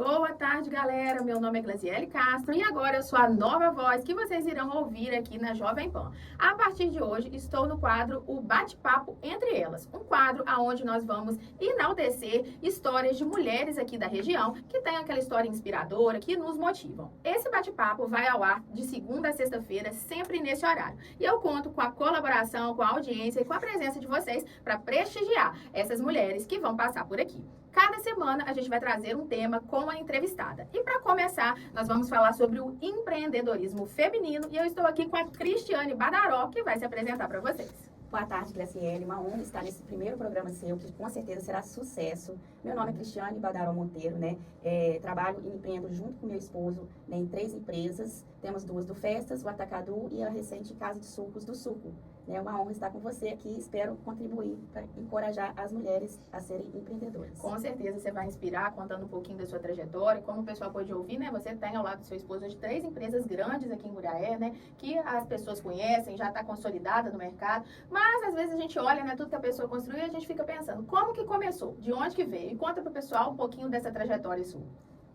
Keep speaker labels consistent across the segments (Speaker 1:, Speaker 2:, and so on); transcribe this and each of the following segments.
Speaker 1: Boa tarde, galera. Meu nome é Glasiele Castro e agora eu sou a nova voz que vocês irão ouvir aqui na Jovem Pan. A partir de hoje, estou no quadro O Bate-Papo Entre Elas, um quadro onde nós vamos enaltecer histórias de mulheres aqui da região que têm aquela história inspiradora, que nos motivam. Esse bate-papo vai ao ar de segunda a sexta-feira, sempre nesse horário. E eu conto com a colaboração, com a audiência e com a presença de vocês para prestigiar essas mulheres que vão passar por aqui. Cada semana a gente vai trazer um tema com a entrevistada. E para começar, nós vamos falar sobre o empreendedorismo feminino e eu estou aqui com a Cristiane Badaró, que vai se apresentar para vocês.
Speaker 2: Boa tarde, Glasiele. Uma honra estar nesse primeiro programa seu, que com certeza será sucesso. Meu nome é Cristiane Badaró Monteiro, né? Trabalho e empreendo junto com meu esposo, né, em 3 empresas. Temos 2 do Festas, o Atacadu e a recente Casa de Sucos do Suco. É uma honra estar com você aqui. Espero contribuir para encorajar as mulheres a serem empreendedoras.
Speaker 1: Com certeza você vai inspirar, contando um pouquinho da sua trajetória. Como o pessoal pode ouvir, né? Você tem ao lado do seu esposo hoje 3 empresas grandes aqui em Muriaé, né? Que as pessoas conhecem, já está consolidada no mercado. Mas às vezes a gente olha, né, tudo que a pessoa construiu e a gente fica pensando, como que começou? De onde que veio? E conta pro pessoal um pouquinho dessa trajetória sua.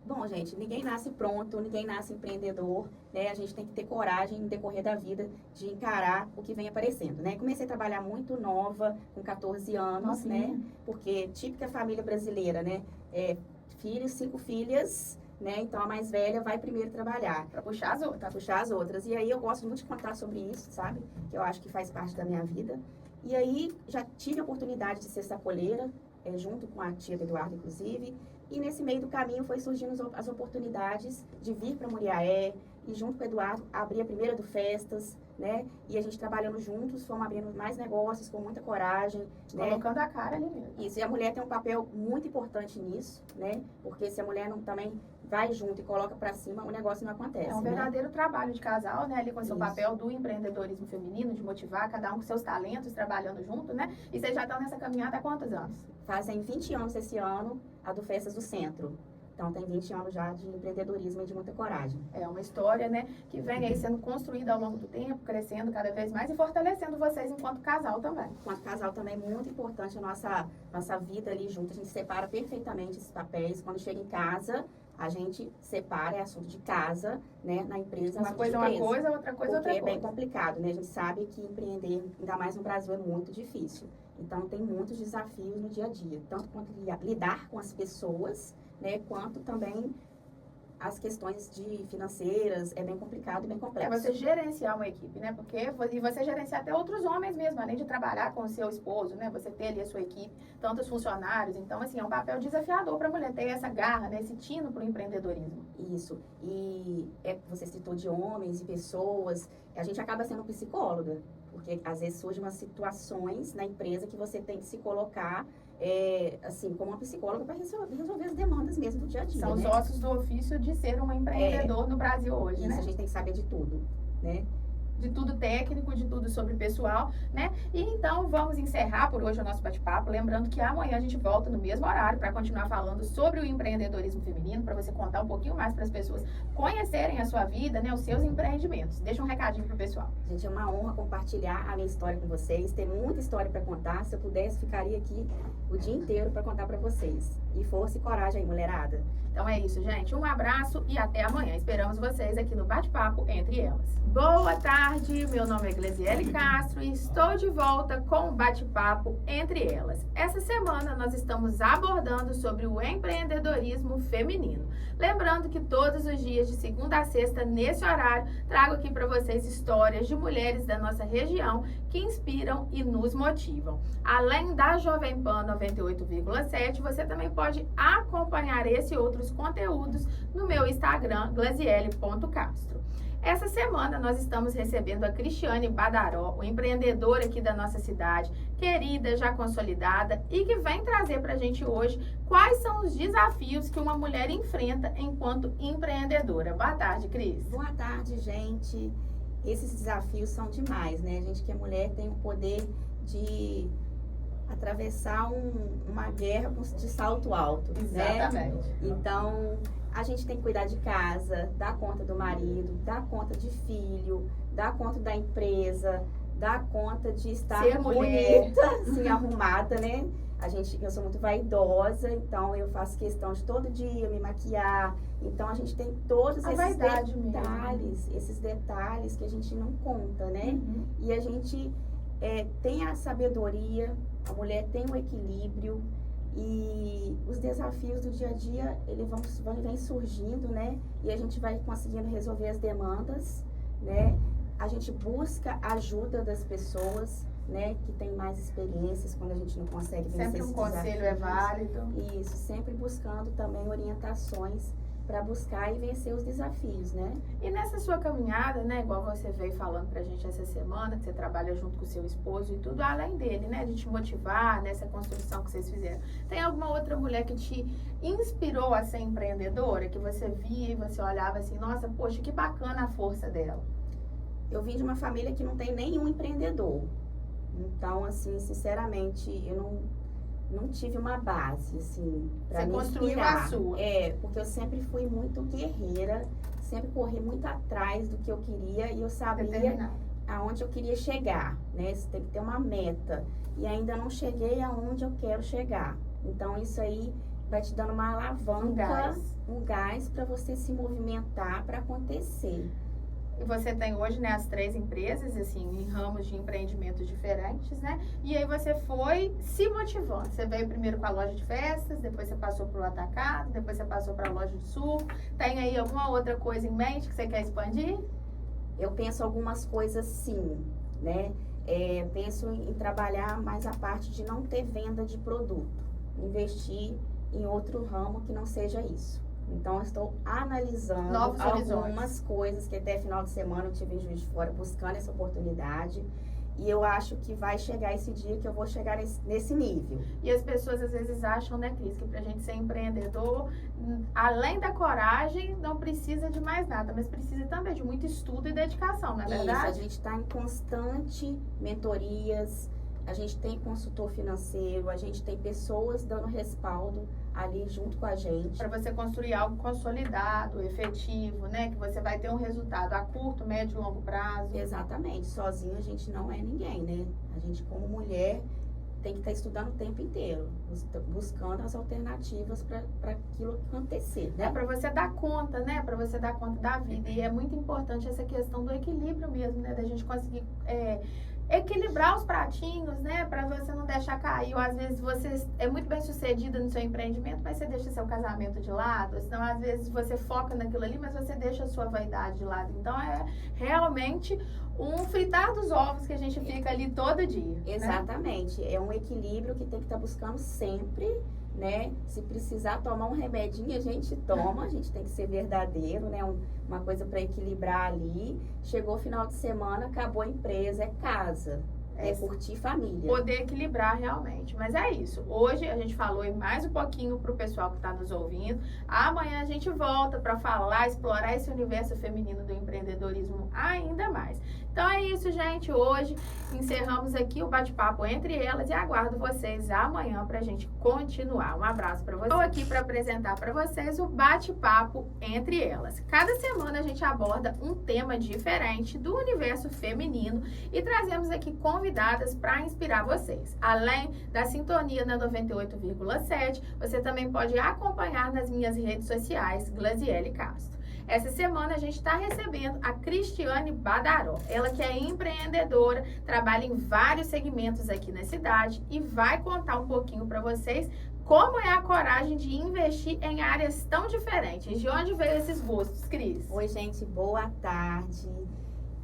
Speaker 2: Bom, gente, ninguém nasce pronto, ninguém nasce empreendedor, né? A gente tem que ter coragem no decorrer da vida de encarar o que vem aparecendo, né? Comecei a trabalhar muito nova, com 14 anos, né? Porque típica família brasileira, né? Filhos, 5 filhas, né? Então a mais velha vai primeiro trabalhar.
Speaker 1: Para puxar as outras.
Speaker 2: Para puxar as outras. E aí eu gosto muito de contar sobre isso, sabe? Que eu acho que faz parte da minha vida. E aí já tive a oportunidade de ser sacoleira, junto com a tia do Eduardo, inclusive. E nesse meio do caminho foi surgindo as oportunidades de vir para Muriaé e junto com o Eduardo abrir a primeira do Festas, né? E a gente trabalhando juntos, fomos abrindo mais negócios com muita coragem, né?
Speaker 1: Colocando a cara ali mesmo.
Speaker 2: Isso, e a mulher tem um papel muito importante nisso, né? Porque se a mulher não também vai junto e coloca para cima, o negócio não acontece.
Speaker 1: É um verdadeiro trabalho de casal, né? Ali com o seu papel do empreendedorismo feminino, de motivar cada um com seus talentos, trabalhando junto, né? E vocês já estão nessa caminhada há quantos anos?
Speaker 2: Fazem 20 anos esse ano, a do Festas do Centro. Então, tem 20 anos já de empreendedorismo e de muita coragem.
Speaker 1: É uma história, né, que vem aí sendo construída ao longo do tempo, crescendo cada vez mais e fortalecendo vocês enquanto casal também.
Speaker 2: Enquanto casal também é muito importante a nossa vida ali junto. A gente separa perfeitamente esses papéis. Quando chega em casa, a gente separa, é assunto de casa, né, na empresa.
Speaker 1: Uma coisa é uma coisa, outra coisa é outra coisa.
Speaker 2: Porque é bem complicado, né? A gente sabe que empreender, ainda mais no Brasil, é muito difícil. Então, tem muitos desafios no dia a dia. Tanto quanto lidar com as pessoas, né, quanto também as questões financeiras, é bem complicado e bem complexo.
Speaker 1: É você gerenciar uma equipe, né? E você gerenciar até outros homens mesmo, além de trabalhar com o seu esposo, né? Você ter ali a sua equipe, tantos funcionários. Então, assim, é um papel desafiador para a mulher ter essa garra, né? Esse tino para o empreendedorismo.
Speaker 2: Isso. E você citou de homens e pessoas, a gente acaba sendo psicóloga, porque às vezes surgem umas situações na empresa que você tem que se colocar assim, como uma psicóloga para resolver as demandas mesmo do dia a dia.
Speaker 1: São os ossos do ofício de ser um empreendedor no Brasil hoje,
Speaker 2: isso,
Speaker 1: né?
Speaker 2: A gente tem que saber de tudo, né?
Speaker 1: De tudo técnico, de tudo sobre pessoal, né? E então vamos encerrar por hoje o nosso bate-papo, lembrando que amanhã a gente volta no mesmo horário para continuar falando sobre o empreendedorismo feminino, para você contar um pouquinho mais para as pessoas conhecerem a sua vida, né, os seus empreendimentos. Deixa um recadinho pro pessoal.
Speaker 2: Gente, é uma honra compartilhar a minha história com vocês. Tem muita história para contar. Se eu pudesse, ficaria aqui o dia inteiro para contar para vocês. E força e coragem aí, mulherada.
Speaker 1: Então é isso, gente. Um abraço e até amanhã. Esperamos vocês aqui no Bate-Papo Entre Elas. Boa tarde, meu nome é Glasiele Castro e estou de volta com o Bate-Papo Entre Elas. Essa semana nós estamos abordando sobre o empreendedorismo feminino. Lembrando que todos os dias, de segunda a sexta, nesse horário, trago aqui para vocês histórias de mulheres da nossa região que inspiram e nos motivam. Além da Jovem Pan 98,7, você também pode acompanhar esse e outros conteúdos no meu Instagram, glasiele.castro. Essa semana nós estamos recebendo a Cristiane Badaró, uma empreendedora aqui da nossa cidade, querida, já consolidada, e que vem trazer para a gente hoje quais são os desafios que uma mulher enfrenta enquanto empreendedora. Boa tarde, Cris.
Speaker 2: Boa tarde, gente. Esses desafios são demais, né? A gente que é mulher tem o poder de atravessar uma guerra de salto alto,
Speaker 1: Exatamente.
Speaker 2: Né? Então, a gente tem que cuidar de casa, dar conta do marido, dar conta de filho, dar conta da empresa, dar conta de estar
Speaker 1: Ser mulher.
Speaker 2: bonita, assim, arrumada, né? Eu sou muito vaidosa, então eu faço questão de todo dia me maquiar. Então a gente tem todos esses detalhes, esses detalhes que a gente não conta, né?
Speaker 1: Uhum.
Speaker 2: E a gente tem a sabedoria, a mulher tem o equilíbrio e os desafios do dia a dia, eles vêm surgindo, né? E a gente vai conseguindo resolver as demandas, né? A gente busca a ajuda das pessoas, né, que tem mais experiências quando a gente não consegue vencer
Speaker 1: Sempre um
Speaker 2: esses
Speaker 1: conselho
Speaker 2: desafios.
Speaker 1: é válido.
Speaker 2: Isso, sempre buscando também orientações para buscar e vencer os desafios, né?
Speaker 1: E nessa sua caminhada, né, igual você veio falando pra gente essa semana, que você trabalha junto com o seu esposo e tudo, além dele, né, de te motivar nessa construção que vocês fizeram, tem alguma outra mulher que te inspirou a ser empreendedora, que você via e você olhava assim, nossa, poxa, que bacana a força dela?
Speaker 2: Eu vim de uma família que não tem nenhum empreendedor. Então, assim, sinceramente, eu não tive uma base, assim, para me inspirar.
Speaker 1: Você construiu a sua.
Speaker 2: Porque eu sempre fui muito guerreira, sempre corri muito atrás do que eu queria e eu sabia aonde eu queria chegar, né? Você tem que ter uma meta. E ainda não cheguei aonde eu quero chegar. Então, isso aí vai te dando uma alavanca, um gás para você se movimentar para acontecer.
Speaker 1: E você tem hoje, né, as 3 empresas, assim, em ramos de empreendimentos diferentes, né? E aí você foi se motivando. Você veio primeiro com a loja de festas, depois você passou para o atacado, depois você passou para a loja de suco. Tem aí alguma outra coisa em mente que você quer expandir?
Speaker 2: Eu penso algumas coisas sim, né? Penso em trabalhar mais a parte de não ter venda de produto. Investir em outro ramo que não seja isso. Então, eu estou analisando algumas coisas que até final de semana eu tive em Juiz de Fora buscando essa oportunidade. E eu acho que vai chegar esse dia que eu vou chegar nesse nível.
Speaker 1: E as pessoas às vezes acham, né, Cris, que pra gente ser empreendedor, além da coragem, não precisa de mais nada, mas precisa também de muito estudo e dedicação, não é verdade?
Speaker 2: Isso, a gente está em constante mentorias, a gente tem consultor financeiro, a gente tem pessoas dando respaldo ali junto com a gente.
Speaker 1: Para você construir algo consolidado, efetivo, né? Que você vai ter um resultado a curto, médio e longo prazo.
Speaker 2: Exatamente. Sozinho a gente não é ninguém, né? A gente, como mulher, tem que estar estudando o tempo inteiro, buscando as alternativas para aquilo acontecer, né?
Speaker 1: Para você dar conta, né? Para você dar conta da vida. E é muito importante essa questão do equilíbrio mesmo, né? Da gente conseguir equilibrar os pratinhos, né? Para você não deixar cair. Ou às vezes você é muito bem sucedida no seu empreendimento, mas você deixa seu casamento de lado. Senão, às vezes, você foca naquilo ali, mas você deixa a sua vaidade de lado. Então, é realmente um fritar dos ovos que a gente fica ali todo dia.
Speaker 2: Exatamente. Né? É um equilíbrio que tem que estar buscando sempre, né? Se precisar tomar um remedinho, a gente toma, a gente tem que ser verdadeiro, né? Uma coisa para equilibrar ali. Chegou o final de semana, acabou a empresa, é casa. É curtir família.
Speaker 1: Poder equilibrar realmente. Mas é isso. Hoje a gente falou mais um pouquinho pro pessoal que está nos ouvindo. Amanhã a gente volta para falar, explorar esse universo feminino do empreendedorismo ainda mais. Então é isso, gente. Hoje encerramos aqui o bate-papo entre elas e aguardo vocês amanhã pra gente continuar. Um abraço para vocês. Estou aqui para apresentar para vocês o bate-papo entre elas. Cada semana a gente aborda um tema diferente do universo feminino e trazemos aqui convidadas para inspirar vocês. Além da sintonia na 98,7, você também pode acompanhar nas minhas redes sociais, Glaziele Castro. Essa semana a gente está recebendo a Cristiane Badaró. Ela que é empreendedora, trabalha em vários segmentos aqui na cidade e vai contar um pouquinho para vocês como é a coragem de investir em áreas tão diferentes. De onde veio esses gostos, Cris?
Speaker 2: Oi, gente, boa tarde.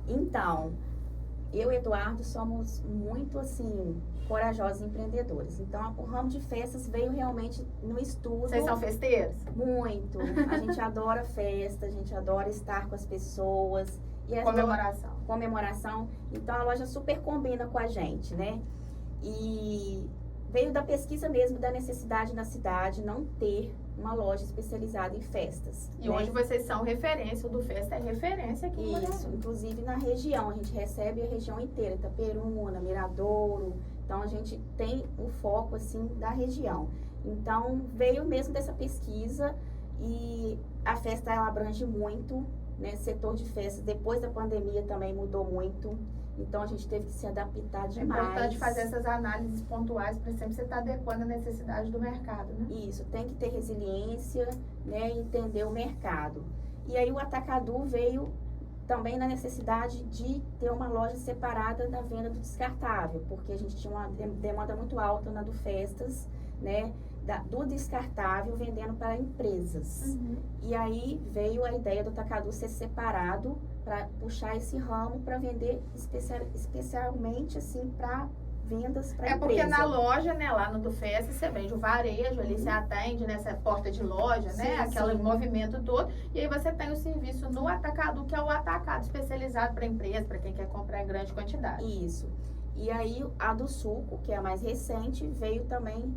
Speaker 2: Então, eu e Eduardo somos muito, assim, corajosos empreendedores. Então, o ramo de festas veio realmente no estudo.
Speaker 1: Vocês são festeiros?
Speaker 2: Muito. A gente adora festa, a gente adora estar com as pessoas. E comemoração. Então, a loja super combina com a gente, né? E veio da pesquisa mesmo da necessidade na cidade não ter uma loja especializada em festas.
Speaker 1: E hoje vocês são referência, o do Festa é referência aqui em
Speaker 2: Isso, inclusive na região, a gente recebe a região inteira, Itaperuna, Miradouro, então a gente tem o foco assim da região. Então veio mesmo dessa pesquisa e a festa ela abrange muito, né? Setor de festas, depois da pandemia também mudou muito. Então, a gente teve que se adaptar
Speaker 1: É
Speaker 2: demais.
Speaker 1: importante fazer essas análises pontuais para sempre você estar adequando a necessidade do mercado, né?
Speaker 2: Isso, tem que ter resiliência, né? E entender o mercado. E aí, o Atacadu veio também na necessidade de ter uma loja separada da venda do descartável, porque a gente tinha uma demanda muito alta na do Festas, né? Do descartável vendendo para empresas. E aí veio a ideia do Atacadu ser separado para puxar esse ramo para vender especialmente assim para vendas para empresa.
Speaker 1: Porque na loja, né, lá no do Festa, você vende o varejo, ali você atende nessa porta de loja,
Speaker 2: Sim,
Speaker 1: né, aquele
Speaker 2: sim.
Speaker 1: movimento todo, e aí você tem o serviço no Atacadu, que é o atacado especializado para empresa, para quem quer comprar em grande quantidade.
Speaker 2: Isso. E aí a do suco, que é a mais recente, veio também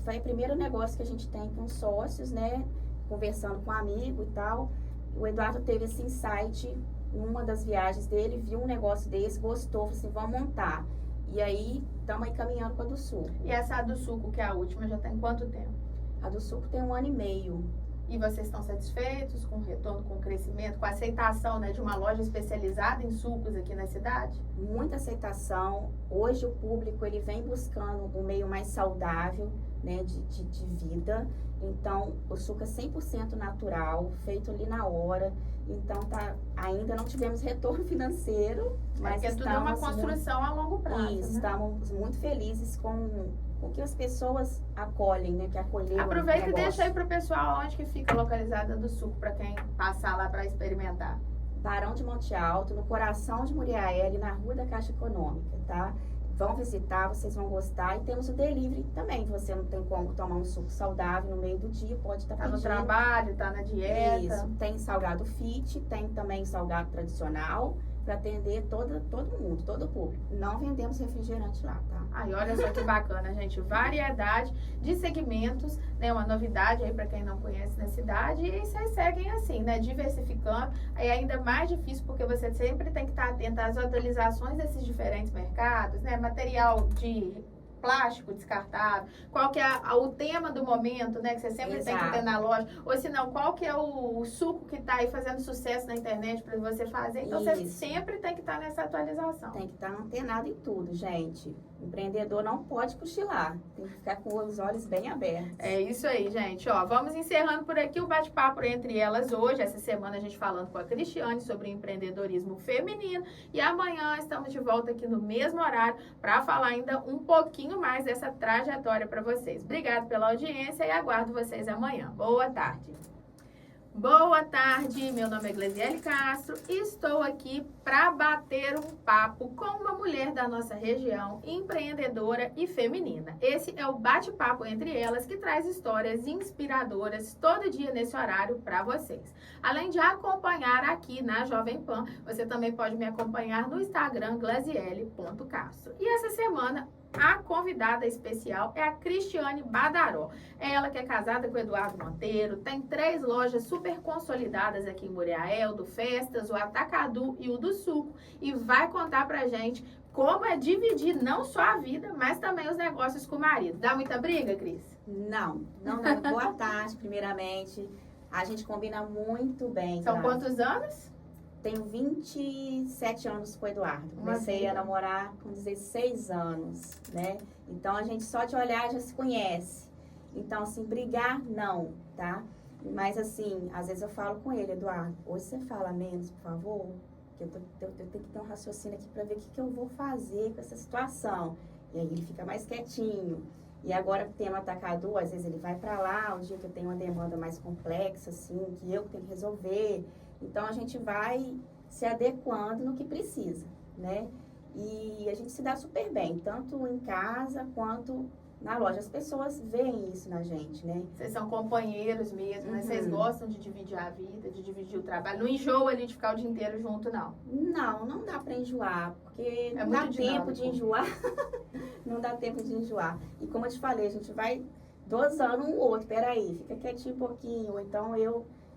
Speaker 2: foi o primeiro negócio que a gente tem com sócios, né, conversando com um amigo e tal. O Eduardo teve esse insight numa das viagens dele, viu um negócio desse, gostou, falou assim, vamos montar. E aí, estamos aí caminhando com a do suco.
Speaker 1: E essa do suco, que é a última, já tem quanto tempo?
Speaker 2: A do suco tem 1 ano e meio.
Speaker 1: E vocês estão satisfeitos com o retorno, com o crescimento, com a aceitação, né, de uma loja especializada em sucos aqui na cidade?
Speaker 2: Muita aceitação. Hoje o público ele vem buscando um meio mais saudável, né, de vida. Então, o suco é 100% natural, feito ali na hora. Então, ainda não tivemos retorno financeiro, mas
Speaker 1: porque tudo é uma construção a longo prazo,
Speaker 2: isso,
Speaker 1: né?
Speaker 2: estamos muito felizes com o que as pessoas acolhem, né, que acolheram.
Speaker 1: Aproveita e deixa aí pro pessoal onde que fica localizada do suco, para quem passar lá para experimentar.
Speaker 2: Barão de Monte Alto, no coração de Muriaé, na Rua da Caixa Econômica, tá? Vão visitar, vocês vão gostar. E temos o delivery também, que você não tem como tomar um suco saudável no meio do dia, pode estar pedindo.
Speaker 1: Tá no trabalho, tá na dieta.
Speaker 2: Isso, tem salgado fit, tem também salgado tradicional, para atender todo mundo, todo o público. Não vendemos refrigerante lá, tá?
Speaker 1: Ai, olha só que bacana, gente. Variedade de segmentos, né? Uma novidade aí para quem não conhece na cidade. E vocês seguem assim, né? Diversificando. Aí é ainda mais difícil porque você sempre tem que estar atento às atualizações desses diferentes mercados, né? Material de plástico descartável, qual que é o tema do momento, né, que você sempre tem que ter na loja, ou se não, qual que é o suco que tá aí fazendo sucesso na internet para você fazer, então você sempre tem que estar nessa atualização.
Speaker 2: Tem que estar antenado em tudo, gente. O empreendedor não pode cochilar, tem que ficar com os olhos bem abertos.
Speaker 1: É isso aí, gente, ó, vamos encerrando por aqui o bate-papo entre elas hoje, essa semana a gente falando com a Cristiane sobre empreendedorismo feminino, e amanhã estamos de volta aqui no mesmo horário para falar ainda um pouquinho mais dessa trajetória para vocês. Obrigado pela audiência e aguardo vocês amanhã. Boa tarde. Boa tarde, meu nome é Glesiele Castro e estou aqui para bater um papo com uma mulher da nossa região, empreendedora e feminina. Esse é o bate-papo entre elas que traz histórias inspiradoras todo dia nesse horário para vocês. Além de acompanhar aqui na Jovem Pan, você também pode me acompanhar no Instagram glesiele.castro. E essa semana a convidada especial é a Cristiane Badaró. Ela que é casada com o Eduardo Monteiro, tem 3 lojas super consolidadas aqui em Muriaé, o do Festas, o Atacadu e o do Suco. E vai contar pra gente como é dividir não só a vida, mas também os negócios com o marido. Dá muita briga, Cris?
Speaker 2: Não. Boa tarde, primeiramente. A gente combina muito bem.
Speaker 1: São
Speaker 2: tá?
Speaker 1: quantos anos?
Speaker 2: Tenho 27 anos com o Eduardo. Comecei a namorar com 16 anos, né? Então, a gente só de olhar já se conhece. Então, assim, brigar, não, tá? Mas, assim, às vezes eu falo com ele, Eduardo, hoje você fala menos, por favor? Porque eu tenho que ter um raciocínio aqui para ver o que eu vou fazer com essa situação. E aí ele fica mais quietinho. E agora, tendo atacado, às vezes ele vai para lá, um dia que eu tenho uma demanda mais complexa, assim, que eu tenho que resolver. Então, a gente vai se adequando no que precisa, né? E a gente se dá super bem, tanto em casa quanto na loja. As pessoas veem isso na gente, né?
Speaker 1: Vocês são companheiros mesmo, né? Vocês gostam de dividir a vida, de dividir o trabalho. Não enjoa ali de ficar o dia inteiro junto, não?
Speaker 2: Não dá pra enjoar, porque não dá tempo de enjoar. Não dá tempo de enjoar. E como eu te falei, a gente vai dosando um outro. Peraí, fica quietinho um pouquinho. Ou então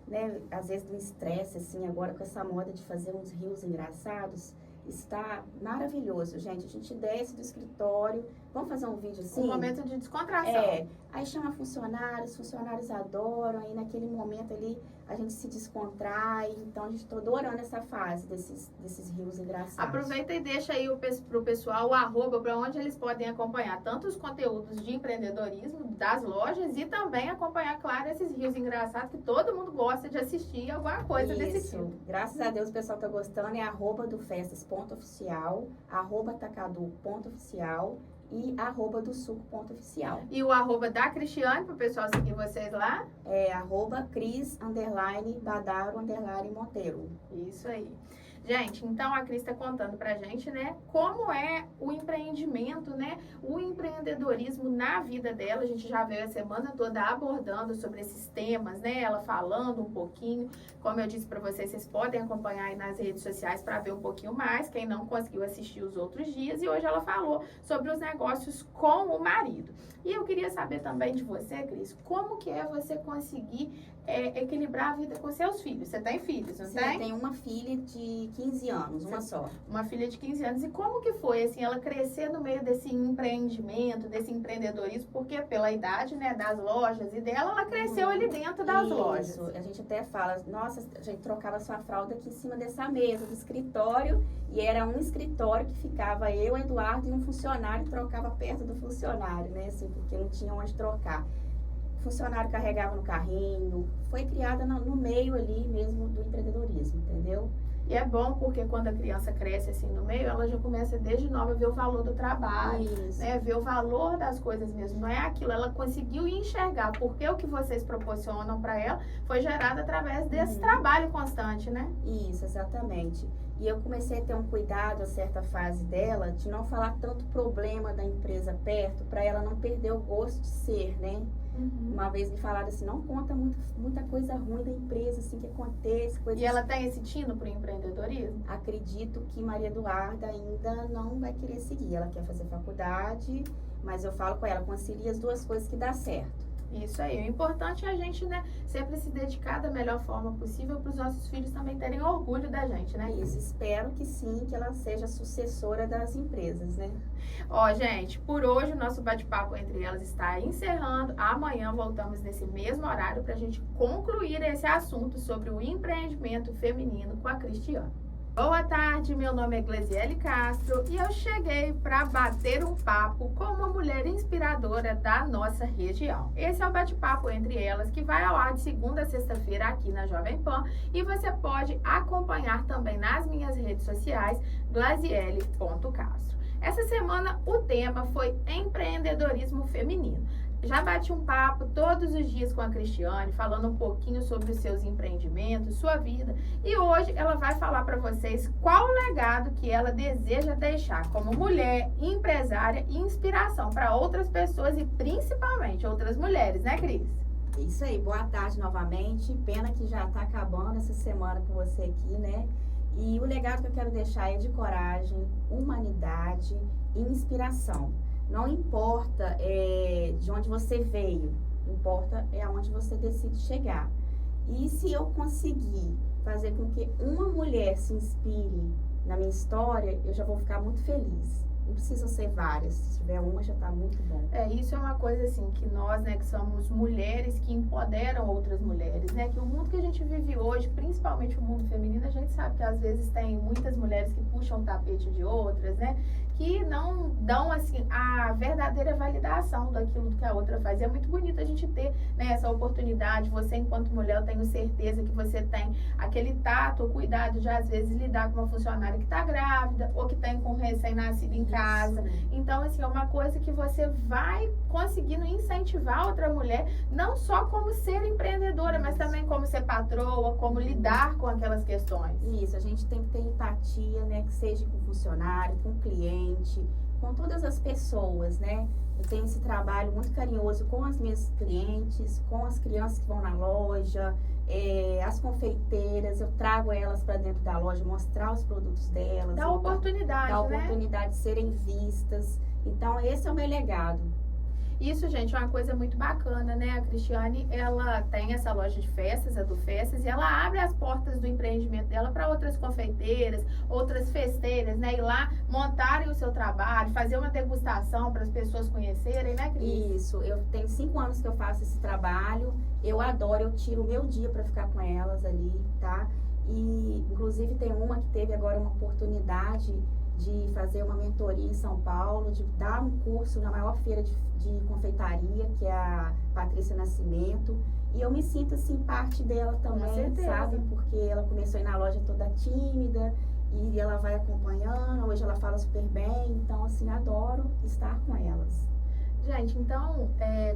Speaker 2: né, às vezes do estresse, assim, agora com essa moda de fazer uns rios engraçados, está maravilhoso, gente. A gente desce do escritório, vamos fazer um vídeo assim?
Speaker 1: Um momento de descontração.
Speaker 2: Aí chama funcionários, os funcionários adoram, aí naquele momento ali a gente se descontrai, então a gente tá adorando essa fase desses rios engraçados.
Speaker 1: Aproveita e deixa aí pro pessoal o arroba para onde eles podem acompanhar tanto os conteúdos de empreendedorismo das lojas e também acompanhar, claro, esses rios engraçados que todo mundo gosta de assistir alguma coisa desse tipo.
Speaker 2: Graças a Deus o pessoal tá gostando, é arroba do festas.oficial, arroba tacadu.oficial e arroba do suco.oficial.
Speaker 1: E o arroba da Cristiane, para o pessoal seguir vocês lá?
Speaker 2: É arroba Cris_Badaro_Monteiro.
Speaker 1: Isso aí. Gente, então a Cris está contando pra gente, né, como é o empreendimento, né, o empreendedorismo na vida dela. A gente já veio a semana toda abordando sobre esses temas, né, ela falando um pouquinho. Como eu disse para vocês, vocês podem acompanhar aí nas redes sociais para ver um pouquinho mais, quem não conseguiu assistir os outros dias. E hoje ela falou sobre os negócios com o marido. E eu queria saber também de você, Cris, como que é você conseguir equilibrar a vida com seus filhos? Você tem filhos, não tem?
Speaker 2: Eu tenho uma filha de 15 anos, uma só.
Speaker 1: Uma filha de 15 anos. E como que foi, assim, ela crescer no meio desse empreendimento, desse empreendedorismo? Porque pela idade, né, das lojas e dela, ela cresceu ali dentro das lojas.
Speaker 2: A gente até fala, nossa, a gente trocava sua fralda aqui em cima dessa mesa do escritório, e era um escritório que ficava eu, Eduardo e um funcionário, trocava perto do funcionário, né, assim, porque não tinha onde trocar. O funcionário carregava no carrinho, foi criada no meio ali mesmo do empreendedorismo, entendeu?
Speaker 1: E é bom porque quando a criança cresce assim no meio, ela já começa desde nova a ver o valor do trabalho, né? Ver o valor das coisas mesmo. Não é aquilo, ela conseguiu enxergar porque o que vocês proporcionam para ela foi gerado através desse trabalho constante, né?
Speaker 2: Isso, exatamente. E eu comecei a ter um cuidado a certa fase dela de não falar tanto problema da empresa perto, para ela não perder o gosto de ser, né? Uma vez me falaram assim, não conta muita coisa ruim da empresa, assim, que acontece.
Speaker 1: E ela tem esse tino pro empreendedorismo?
Speaker 2: Acredito que Maria Eduarda ainda não vai querer seguir. Ela quer fazer faculdade, mas eu falo com ela, concilia as duas coisas que dá certo.
Speaker 1: Isso aí. O importante é a gente, né, sempre se dedicar da melhor forma possível para os nossos filhos também terem orgulho da gente, né?
Speaker 2: Isso, espero que sim, que ela seja sucessora das empresas, né?
Speaker 1: Ó, gente, por hoje o nosso bate-papo entre elas está encerrando. Amanhã voltamos nesse mesmo horário para a gente concluir esse assunto sobre o empreendimento feminino com a Cristiane. Boa tarde, meu nome é Glesiele Castro e eu cheguei para bater um papo com uma mulher inspiradora da nossa região. Esse é o bate-papo entre elas que vai ao ar de segunda a sexta-feira aqui na Jovem Pan e você pode acompanhar também nas minhas redes sociais, glesiele.castro. Essa semana o tema foi empreendedorismo feminino. Já bati um papo todos os dias com a Cristiane, falando um pouquinho sobre os seus empreendimentos, sua vida. E hoje ela vai falar para vocês qual o legado que ela deseja deixar como mulher, empresária e inspiração para outras pessoas e principalmente outras mulheres, né, Cris?
Speaker 2: Isso aí, boa tarde novamente. Pena que já está acabando essa semana com você aqui, né? E o legado que eu quero deixar é de coragem, humanidade e inspiração. Não importa de onde você veio, importa aonde você decide chegar. E se eu conseguir fazer com que uma mulher se inspire na minha história, eu já vou ficar muito feliz. Não precisam ser várias, se tiver uma já está muito bom.
Speaker 1: Isso é uma coisa assim, que nós, né, que somos mulheres que empoderam outras mulheres, né, que o mundo que a gente vive hoje, principalmente o mundo feminino, a gente sabe que às vezes tem muitas mulheres que puxam o tapete de outras, né, que não dão, assim, a verdadeira validação daquilo que a outra faz. E é muito bonito a gente ter, né, essa oportunidade. Você, enquanto mulher, eu tenho certeza que você tem aquele tato, o cuidado de, às vezes, lidar com uma funcionária que está grávida ou que tem com um recém-nascido em casa. Então, assim, é uma coisa que você vai conseguindo incentivar outra mulher, não só como ser empreendedora, mas também como ser patroa, como lidar com aquelas questões.
Speaker 2: Isso, a gente tem que ter empatia, né, que seja com o funcionário, com o cliente, com todas as pessoas, né? Eu tenho esse trabalho muito carinhoso com as minhas clientes, com as crianças que vão na loja, as confeiteiras, eu trago elas para dentro da loja, mostrar os produtos delas.
Speaker 1: Dá oportunidade,
Speaker 2: né? Dá oportunidade de serem vistas. Então, esse é o meu legado.
Speaker 1: Isso, gente, é uma coisa muito bacana, né? A Cristiane, ela tem essa loja de festas, a do Festas, e ela abre as portas do empreendimento dela para outras confeiteiras, outras festeiras, né? Ir lá montarem o seu trabalho, fazer uma degustação para as pessoas conhecerem, né, Cris?
Speaker 2: Isso, eu tenho 5 anos que eu faço esse trabalho, eu adoro, eu tiro o meu dia para ficar com elas ali, tá? E, inclusive, tem uma que teve agora uma oportunidade de fazer uma mentoria em São Paulo, de dar um curso na maior feira de confeitaria, que é a Patrícia Nascimento. E eu me sinto, assim, parte dela também, sabe? Porque ela começou a ir na loja toda tímida e ela vai acompanhando. Hoje ela fala super bem, então, assim, adoro estar com elas.
Speaker 1: Gente, então,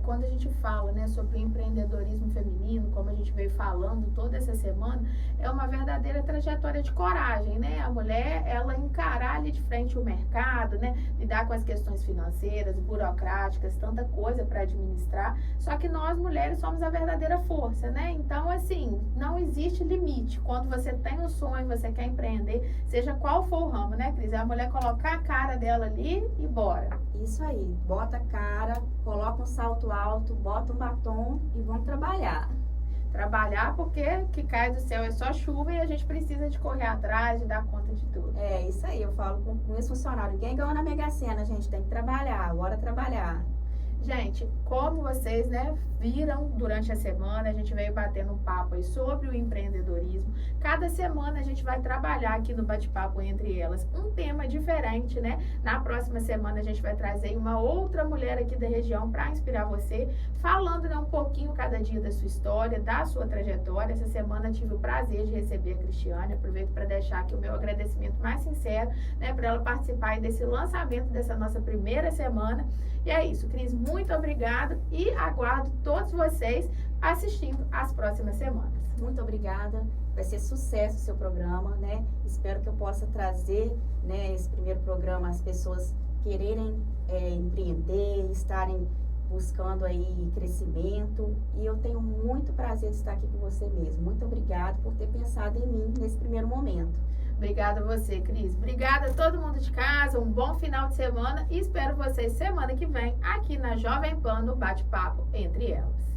Speaker 1: quando a gente fala, né, sobre empreendedorismo feminino, como a gente veio falando toda essa semana, é uma verdadeira trajetória de coragem, né? A mulher, ela encarar ali de frente o mercado, né, lidar com as questões financeiras, burocráticas, tanta coisa para administrar. Só que nós, mulheres, somos a verdadeira força, né? Então, assim, não existe limite. Quando você tem um sonho, você quer empreender, seja qual for o ramo, né, Cris? É a mulher colocar a cara dela ali e bora.
Speaker 2: Isso aí, bota a cara, coloca um salto alto, bota um batom e vamos trabalhar.
Speaker 1: Trabalhar porque que cai do céu é só chuva e a gente precisa de correr atrás, de dar conta de tudo.
Speaker 2: É, isso aí, eu falo com esse funcionário. Quem ganhou na Mega Sena, gente, tem que trabalhar, bora trabalhar.
Speaker 1: Gente, como vocês, né, viram durante a semana, a gente veio batendo um papo aí sobre o empreendedorismo. Cada semana a gente vai trabalhar aqui no Bate-Papo Entre Elas um tema diferente, né? Na próxima semana a gente vai trazer uma outra mulher aqui da região para inspirar você, falando, né, um pouquinho cada dia da sua história, da sua trajetória. Essa semana tive o prazer de receber a Cristiane. Aproveito para deixar aqui o meu agradecimento mais sincero, né, para ela participar aí desse lançamento dessa nossa primeira semana. E é isso, Cris, muito obrigada e aguardo todos vocês assistindo as próximas semanas.
Speaker 2: Muito obrigada, vai ser sucesso o seu programa, né? Espero que eu possa trazer, né, esse primeiro programa, as pessoas quererem empreender, estarem buscando aí crescimento, e eu tenho muito prazer de estar aqui com você mesmo. Muito obrigada por ter pensado em mim nesse primeiro momento.
Speaker 1: Obrigada a você, Cris. Obrigada a todo mundo de casa, um bom final de semana e espero vocês semana que vem aqui na Jovem Pan no Bate-Papo Entre Elas.